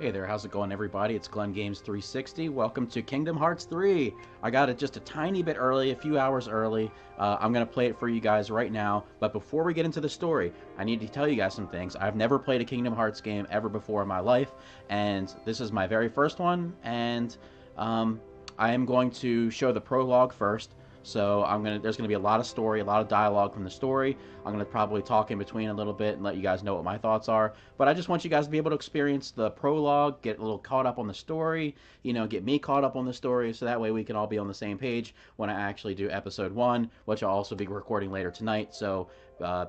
Hey there, how's it going everybody? It's Glenn Games 360. Welcome to Kingdom Hearts 3. I got it just a tiny bit early, a few hours early. I'm going to play it for you guys right now. But before we get into the story, I need to tell you guys some things. I've never played a Kingdom Hearts game ever before in my life, and this is my very first one. And I am going to show the prologue first. So there's gonna be a lot of story, a lot of dialogue from the story. I'm gonna probably talk in between a little bit and let you guys know what my thoughts are. But I just want you guys to be able to experience the prologue, get a little caught up on the story, get me caught up on the story, so that way we can all be on the same page when I actually do episode 1, which I'll also be recording later tonight. So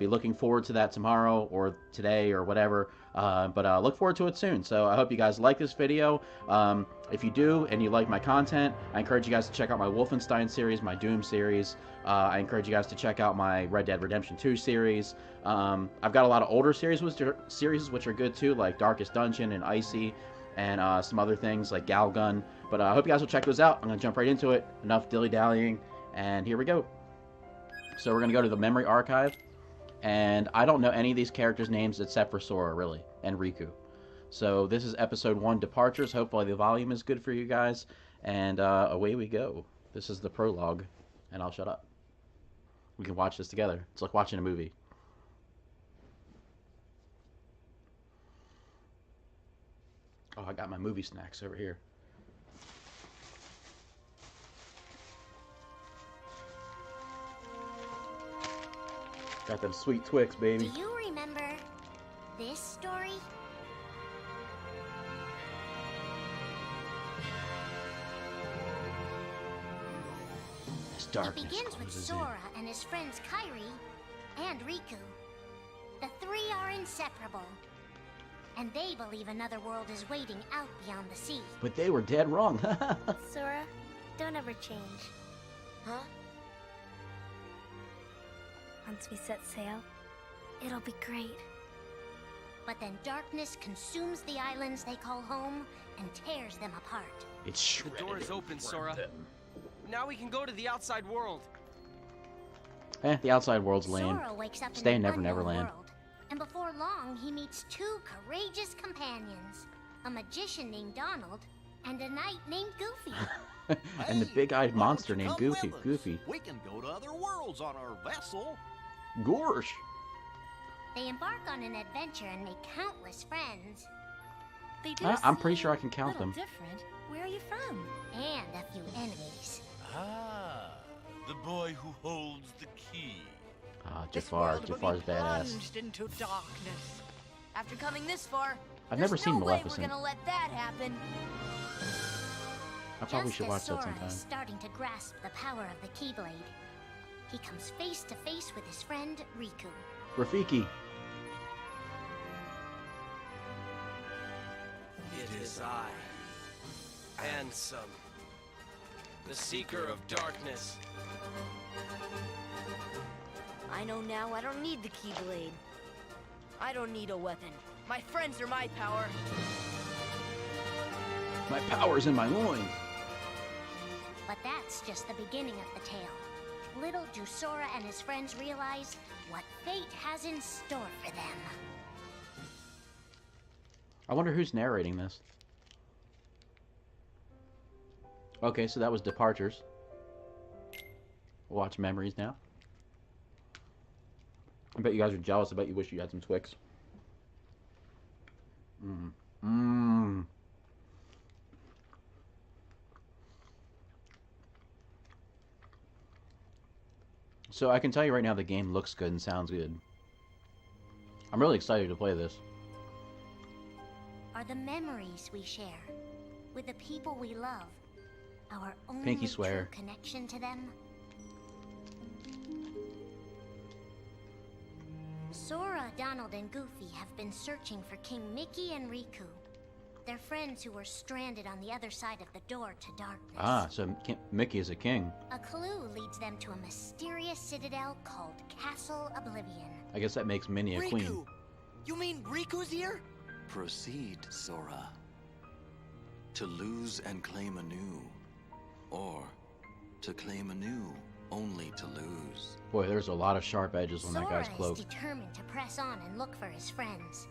be looking forward to that tomorrow or today or whatever. But look forward to it soon. So I hope you guys like this video. If you do and you like my content, I encourage you guys to check out my Wolfenstein series, my Doom series. I encourage you guys to check out my Red Dead Redemption 2 series. I've got a lot of older series which are good too, like Darkest Dungeon and Icy, and some other things like Galgun. But I hope you guys will check those out. I'm going to jump right into it. Enough dilly-dallying, and here we go. So we're going to go to the memory archive, and I don't know any of these characters' names except for Sora, really, and Riku. So this is episode 1, Departures. Hopefully the volume is good for you guys. And away we go. This is the prologue. And I'll shut up. We can watch this together. It's like watching a movie. Oh, I got my movie snacks over here. Got them sweet Twix, baby. Do you remember this story? It begins with Sora and his friends Kairi and Riku. The three are inseparable, and they believe another world is waiting out beyond the sea. But they were dead wrong. Sora, don't ever change. Huh? Once we set sail, it'll be great. But then darkness consumes the islands they call home and tears them apart. It's shredded. The door is open, Sora. Now we can go to the outside world. The outside world's lame. Sora wakes up Stay in in an Never unknown Neverland. world, and before long he meets two courageous companions, a magician named Donald and a knight named Goofy. And the big-eyed monster named Come Goofy. with us. Goofy. We can go to other worlds on our vessel. Gorsh. They embark on an adventure and make countless friends. They do I'm pretty seem sure I can count a little them. different. Where are you from? And a few enemies. Ah, the boy who holds the key. Jafar. Jafar's badass. Plunged into darkness. After coming this far, I've never there's seen no way Maleficent. we're gonna let that happen. I probably Just should as watch that Sora sometime. is starting to grasp the power of the Keyblade, he comes face to face with his friend Riku. Rafiki. It is I, Ansem, the Seeker of Darkness. I know now I don't need the Keyblade. I don't need a weapon. My friends are my power. My power's in my loins. But that's just the beginning of the tale. Little do Sora and his friends realize what fate has in store for them. I wonder who's narrating this. Okay, so that was Departures. We'll watch Memories now. I bet you guys are jealous. I bet you wish you had some Twix. So I can tell you right now the game looks good and sounds good. I'm really excited to play this. Are the memories we share with the people we love our only Pinky swear. true connection to them? Sora, Donald, and Goofy have been searching for King Mickey and Riku. They're friends who were stranded on the other side of the door to darkness. Ah, so Mickey is a king. A clue leads them to a mysterious citadel called Castle Oblivion. I guess that makes Minnie a queen. Riku! You mean Riku's here? Proceed, Sora. To lose and claim anew, or to claim anew only to lose. Boy, there's a lot of sharp edges on that Sora guy's cloak. is determined to press on and look for his friends.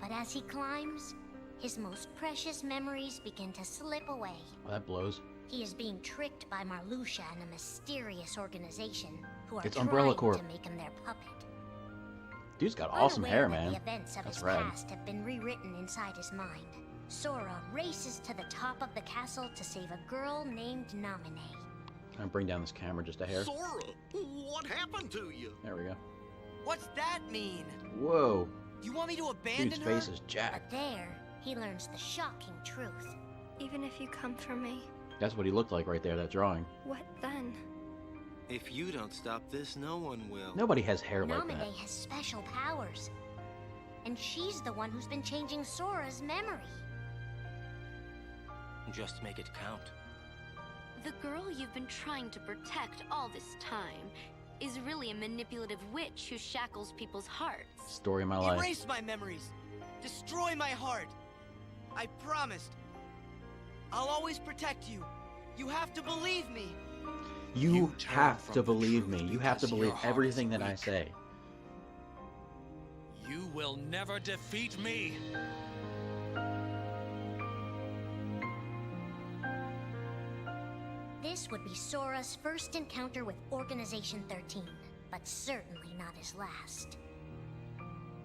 But as he climbs, His most precious memories begin to slip away. Oh, that blows. He is being tricked by Marluxia and a mysterious organization who are It's trying Umbrella Corp. to make him their puppet. Dude's got awesome Unaware hair, that man. The events of That's his rad. past have been rewritten inside his mind. Sora races to the top of the castle to save a girl named Naminé. I'm gonna bring down this camera just a hair. Sora, what happened to you? There we go. What's that mean? Whoa. You want me to abandon Dude's her? face is jacked. But there, he learns the shocking truth. Even if you come for me, That's what he looked like right there, that drawing. what then? If you don't stop this, no one will. Nobody has hair like that. Naminé has special powers. And she's the one who's been changing Sora's memory. Just make it count. The girl you've been trying to protect all this time is really a manipulative witch who shackles people's hearts. Story of my life. Erase my memories. Destroy my heart. I promised. I'll always protect you. You have to believe me. You turn have from to the believe truth me. You have to because your believe heart everything is that I weak. say. You will never defeat me. This would be Sora's first encounter with Organization 13, but certainly not his last.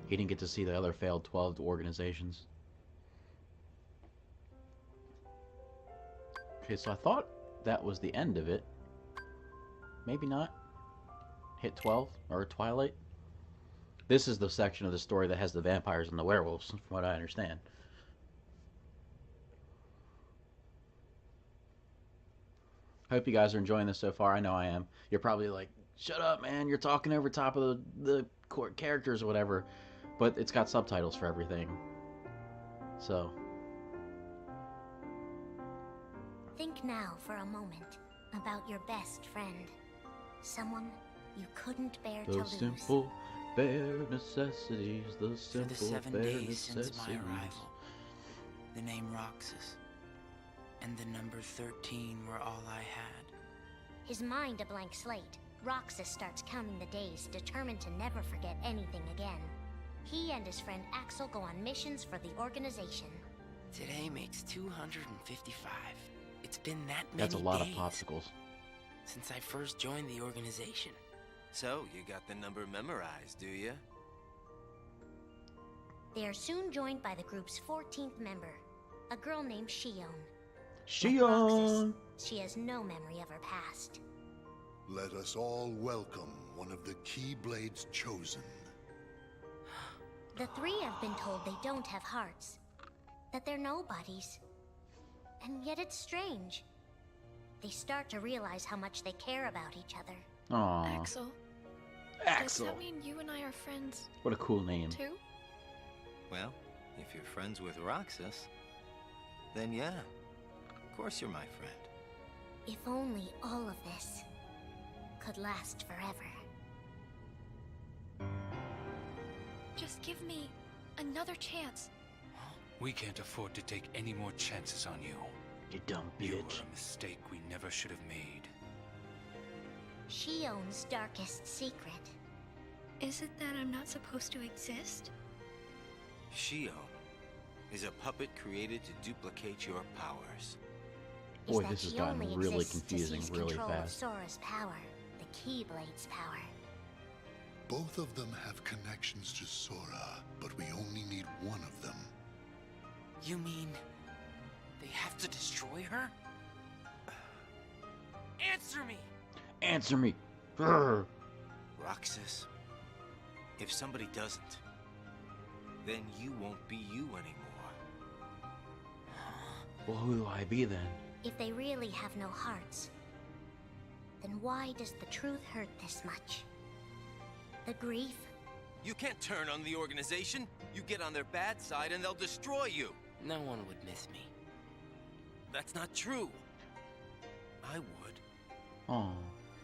He didn't get to see the other failed 12 organizations. Okay, so I thought that was the end of it. Maybe not. Hit 12 or Twilight. This is the section of the story that has the vampires and the werewolves, from what I understand. Hope you guys are enjoying this so far. I know I am. You're probably like, shut up, man. You're talking over top of the characters or whatever. But it's got subtitles for everything. So, Think now for a moment about your best friend. Someone you couldn't bear to the lose. simple, bare necessities. The For the simple, 7 bare days necessities. since my arrival, the name Roxas and the number 13 were all I had. His mind a blank slate, Roxas starts counting the days, determined to never forget anything again. He and his friend Axel go on missions for the organization. Today makes 255. It's been that many That's a lot days of popsicles. since I first joined the organization. So, you got the number memorized, do you? They are soon joined by the group's 14th member, a girl named Xion. Like Xion! Roxas, she has no memory of her past. Let us all welcome one of the Keyblades chosen. The three have been told they don't have hearts, that they're nobodies. And yet it's strange. They start to realize how much they care about each other. Aww. Axel, Axel. does that mean you and I are friends What a cool name. too? Well, if you're friends with Roxas, then yeah. Of course you're my friend. If only all of this could last forever. Just give me another chance. We can't afford to take any more chances on you. You dumb You were bitch. a mistake we never should have made. Xion's darkest secret. Is it that I'm not supposed to exist? Xion is a puppet created to duplicate your powers. Boy, that this has she gotten only really exists to confusing seize really control fast. Of Sora's power, the Keyblade's power. Both of them have connections to Sora, but we only need one of them. You mean they have to destroy her? Answer me! Answer me. Grr. Roxas, if somebody doesn't, then you won't be you anymore. Well, who do I be then? If they really have no hearts, then why does the truth hurt this much? The grief? You can't turn on the organization. You get on their bad side and they'll destroy you. No one would miss me. That's not true. I would. Oh,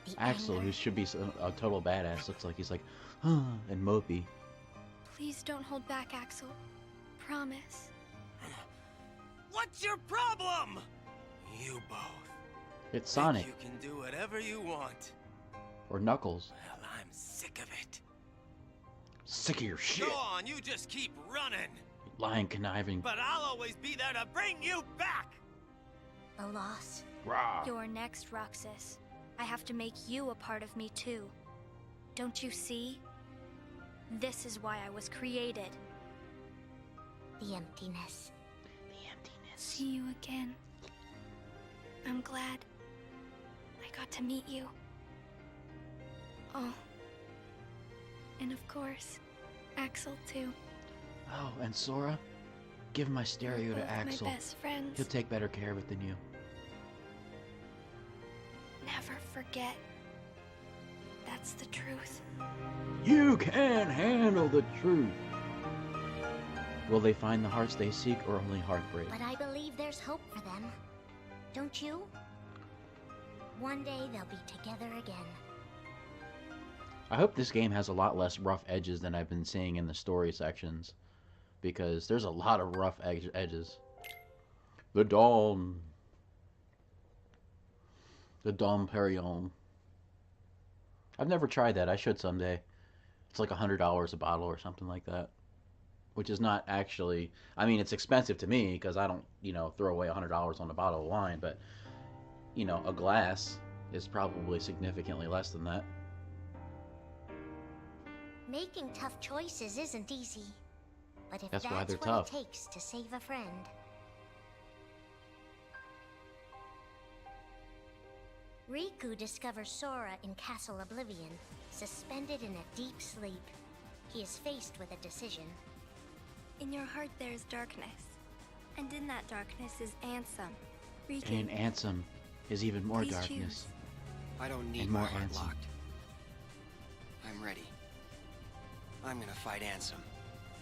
The Axel, anger? who should be a total badass, looks like he's like, huh, and mopey. Please don't hold back, Axel. Promise. What's your problem? You both. It's Think Sonic you can do whatever you want. or Knuckles. Well, I'm sick of it. Sick of your shit. Go on, you just keep running. lying, conniving. But I'll always be there to bring you back! The loss. Rah. You're next, Roxas. I have to make you a part of me too. Don't you see? This is why I was created. The emptiness. See you again. I'm glad I got to meet you. Oh. And of course, Axel too. Oh, and Sora? Give my stereo to Both Axel. my best friends. He'll take better care of it than you. Never forget. That's the truth. You can handle the truth. Will they find the hearts they seek or only heartbreak? But I believe there's hope for them. Don't you? One day they'll be together again. I hope this game has a lot less rough edges than I've been seeing in the story sections, because there's a lot of rough edges. The Dom Perignon. I've never tried that. I should someday. It's like $100 a bottle or something like that, which is not actually. I mean, it's expensive to me because I don't, throw away $100 on a bottle of wine, but a glass is probably significantly less than that. Making tough choices isn't easy. But if That's that's why they're what tough. it takes to save a friend. Riku discovers Sora in Castle Oblivion, suspended in a deep sleep. He is faced with a decision. In your heart there's darkness. And in that darkness is Ansem. Riku. And in Ansem is even more Please darkness. choose. I don't need And my more heart Ansem. locked. I'm ready. I'm gonna fight Ansem.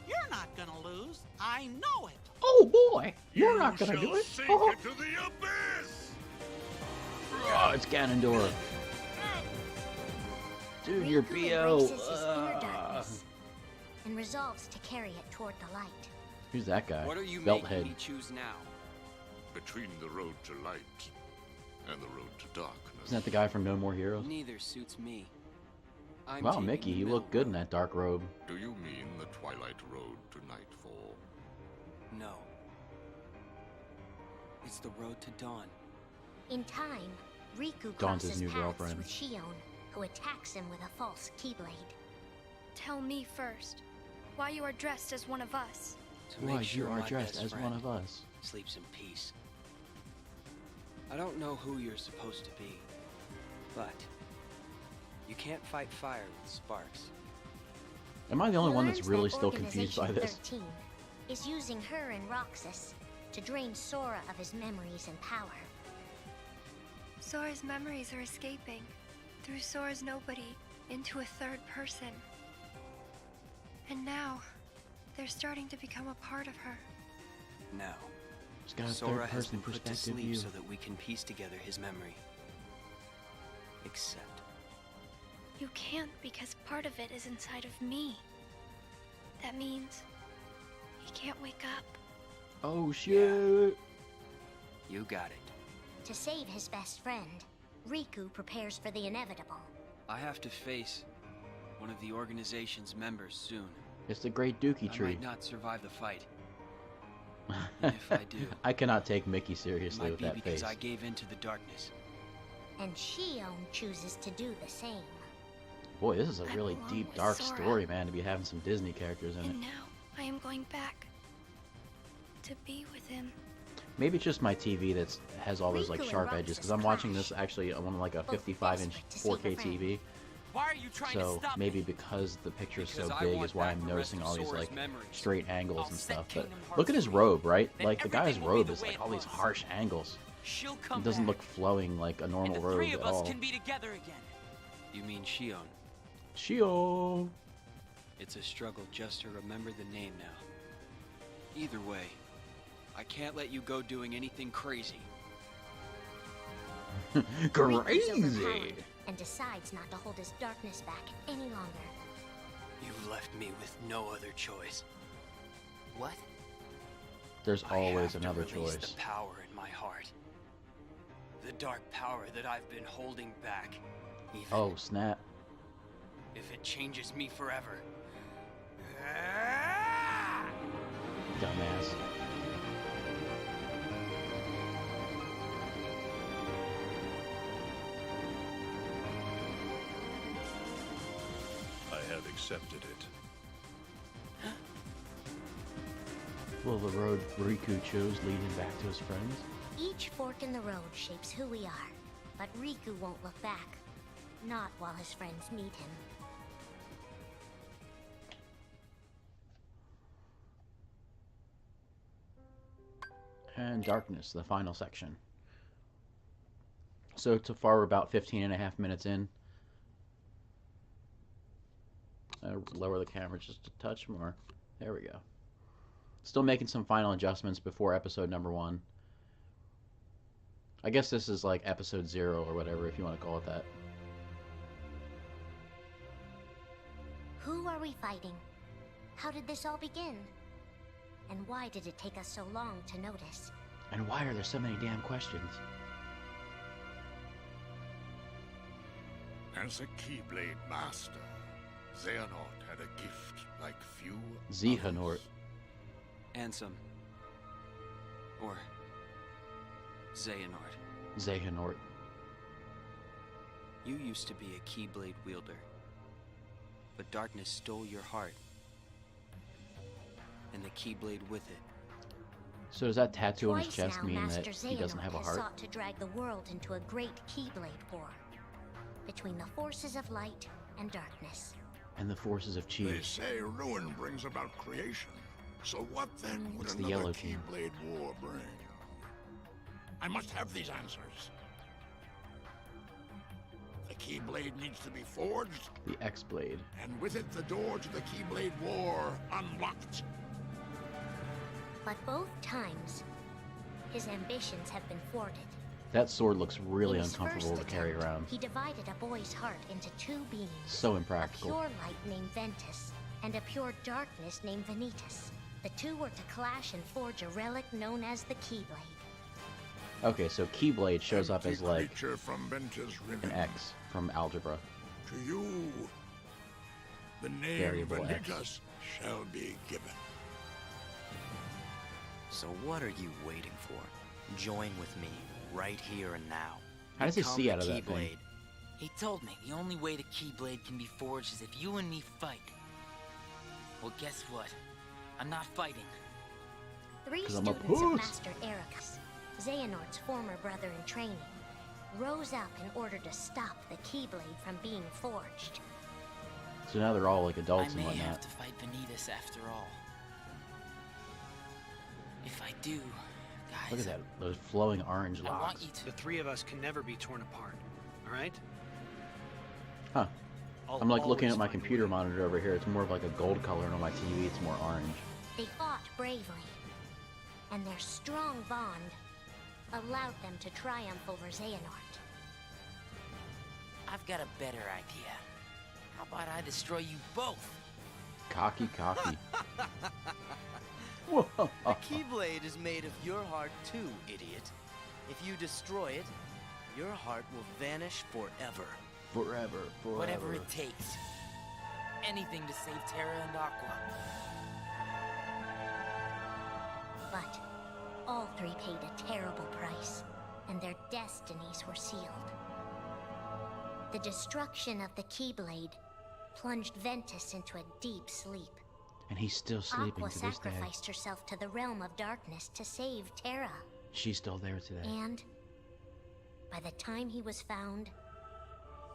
You're not gonna lose. I know it. Oh boy, you're not gonna shall do it. sink Oh, into the abyss. oh, it's Ganondorf. Dude, you're Riku BO. embraces his inner darkness and resolves to carry it toward the light. Who's that guy? What are you Belt making head. me choose now? Between the road to light and the road to darkness. Isn't that the guy from No More Heroes? Neither suits me. I'm Wow, taking Mickey, the you middle look good in road. that dark robe. Do you mean the Twilight Road to Nightfall? No. It's the road to dawn. In time, Riku Dawn's his crosses new paths girlfriend. with Shion, who attacks him with a false Keyblade. Tell me first, why you are dressed as one of us. To Why make sure you are my dressed best as friend one of us. sleeps in peace. I don't know who you're supposed to be, but you can't fight fire with sparks. Am I the only He one that's learns really that still confused by Organization this? 13 is using her and Roxas to drain Sora of his memories and power. Sora's memories are escaping through Sora's nobody into a third person. And now, they're starting to become a part of her. Now, It's got a Sora has third-person been put to perspective sleep view. so that we can piece together his memory. Except, You can't because part of it is inside of me. That means he can't wake up. Oh shit! you got it. To save his best friend, Riku prepares for the inevitable. I have to face one of the organization's members soon. It's the Great Dookie I Tree. might not survive the fight. And if I do, I cannot take Mickey it seriously might with be that because face. I gave in to the darkness. And Shion chooses to do the same. Boy, this is a I really belong deep, with dark Sora. story, man, to be having some Disney characters in it. And now I am going back to be with him. Maybe it's just my TV that has all those like Riku and sharp edges, because Roxas I'm watching clash. this actually on like a Both 55-inch desperate to save a 4K friend. TV. Why are you trying to So stop maybe me? because the picture is so Because I big want is why back I'm the rest noticing of all these Sora's like memories. straight angles I'll and set stuff. But Kingdom Hearts look at his 3. robe, right? Then Like the guy's everything will be robe the is way like it all these was. harsh angles. She'll come It doesn't back, look flowing like a and normal the robe three of at us all. can be together again. You mean Shion? Shio. It's a struggle just to remember the name now. Either way, I can't let you go doing anything crazy. Riku's Crazy. overpowered and decides not to hold his darkness back any longer. You've left me with no other choice. What? There's I always have another to release choice. the power in my heart. The dark power that I've been holding back. Even Oh snap! if it changes me forever. Dumbass. I have accepted it. Will the road Riku chose lead him back to his friends? Each fork in the road shapes who we are, but Riku won't look back. Not while his friends meet him. And Darkness, the final section. So far we're about 15.5 minutes in. I'll lower the camera just a touch more. There we go. Still making some final adjustments before episode number 1. I guess this is like episode 0 or whatever, if you want to call it that. Who are we fighting? How did this all begin? And why did it take us so long to notice? And why are there so many damn questions? As a Keyblade master, Xehanort had a gift like few Xehanort. Ansem. Or Xehanort. Xehanort. You used to be a Keyblade wielder, but darkness stole your heart, and the Keyblade with it. So does that tattoo on his Twice chest now, mean Master that he doesn't Xehanort have a has heart? sought to drag the world into a great Keyblade war between the forces of light and darkness. And the forces of They Chi. say ruin brings about creation. So what then would It's the another yellow team. Keyblade war bring? I must have these answers. The Keyblade needs to be forged, The X-Blade. and with it the door to the Keyblade war unlocked. But both times, his ambitions have been thwarted. That sword looks really In his uncomfortable to first carry attempt, around. He divided a boy's heart into two beings. So A impractical. pure light named Ventus, and a pure darkness named Vanitas. The two were to clash and forge a relic known as the Keyblade. Okay, so Keyblade shows up as like Creature from Ventus an Riven. X from algebra. To you, the name Variable X. Vanitas shall be given. So what are you waiting for? Join with me, right here and now. How does he Become see the out of that thing? Keyblade. He told me the only way the Keyblade can be forged is if you and me fight. Well, guess what? I'm not fighting. 3 'Cause I'm a students of puss. Master Ericus, Xehanort's former brother in training, rose up in order to stop the Keyblade from being forged. So now they're all like adults I and may have whatnot. to fight Vanitas after all. If I do, guys, Look at that, those flowing orange I want locks. you to. The three of us can never be torn apart, all right? Huh. I'll I'm like looking always at my find a computer way. monitor over here. It's more of like a gold color, and on my TV it's more orange. They fought bravely, and their strong bond allowed them to triumph over Xehanort. I've got a better idea. How about I destroy you both? Cocky. The Keyblade is made of your heart too, idiot. If you destroy it, your heart will vanish forever. Forever. Whatever it takes. Anything to save Terra and Aqua. But all three paid a terrible price, and their destinies were sealed. The destruction of the Keyblade plunged Ventus into a deep sleep. And he's still sleeping Aqua to this day. sacrificed herself to the realm of darkness to save Terra. She's still there today. And by the time he was found,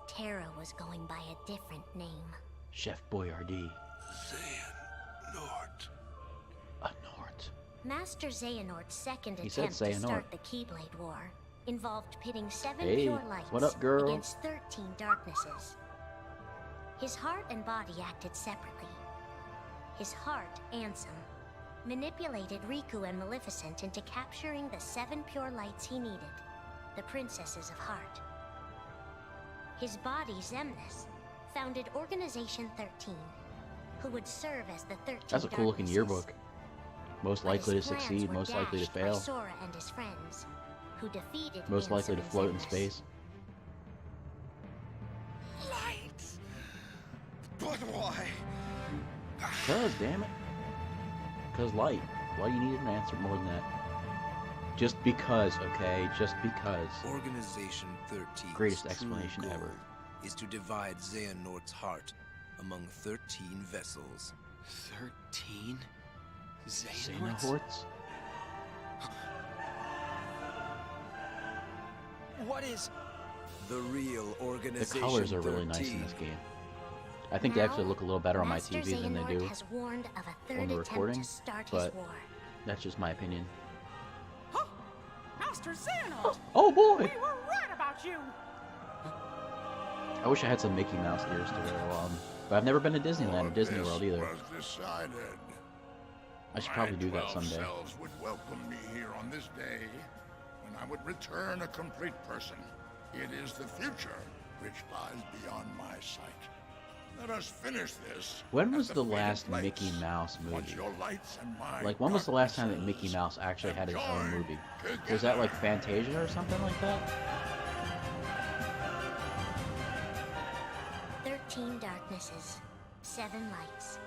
Terra was going by a different name. Chef Boyardee. Xehanort. A Nort. Master Xehanort's second He said attempt to Xehanort. start the Keyblade War involved pitting 7 Hey, pure lights what up, girl? against 13 darknesses. His heart and body acted separately. His heart, Ansem, manipulated Riku and Maleficent into capturing the 7 pure lights he needed, the Princesses of Heart. His body, Xemnas, founded Organization 13, who would serve as the 13 That's a cool looking darknesses. yearbook. Most But his likely to plans succeed, were most likely to dashed by fail. Sora and his friends, who defeated Most likely to Ansem and float in Xemnas. space. Light! But why? Cause, damn it. Cause light. Well, you needed an answer more than that. Just because, okay? Just because. Organization 13. Greatest explanation ever. Is to divide Xehanort's heart among 13 vessels. 13? Xehanorts? What is... The real organization. The colors are really nice in this game. I think they actually look a little better on my TV than they do on the recording, but that's just my opinion. Master Xehanort! Oh boy! We were right about you! I wish I had some Mickey Mouse ears to wear, but I've never been to Disneyland or Disney World either. Was decided. I should probably do that someday. Selves would welcome me here on this day, when I would return a complete person. It is the future which lies beyond my sight. Let us finish this. When was the last Mickey Mouse movie? Like, when was the last time that Mickey Mouse actually had his own movie? Was that like Fantasia or something like that? 13 darknesses, 7 lights.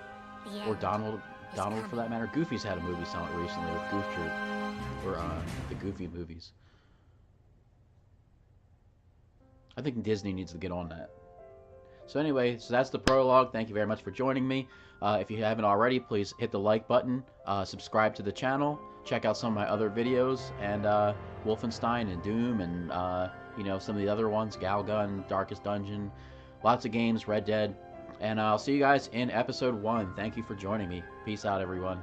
The Or end Donald is coming. for that matter. Goofy's had a movie somewhat recently with Goof Troop, or the Goofy movies. I think Disney needs to get on that. So anyway, so that's the prologue. Thank you very much for joining me. If you haven't already, please hit the like button, subscribe to the channel, check out some of my other videos, and Wolfenstein and Doom and you know, some of the other ones, Galgun, Darkest Dungeon, lots of games, Red Dead, and I'll see you guys in episode 1. Thank you for joining me. Peace out, everyone.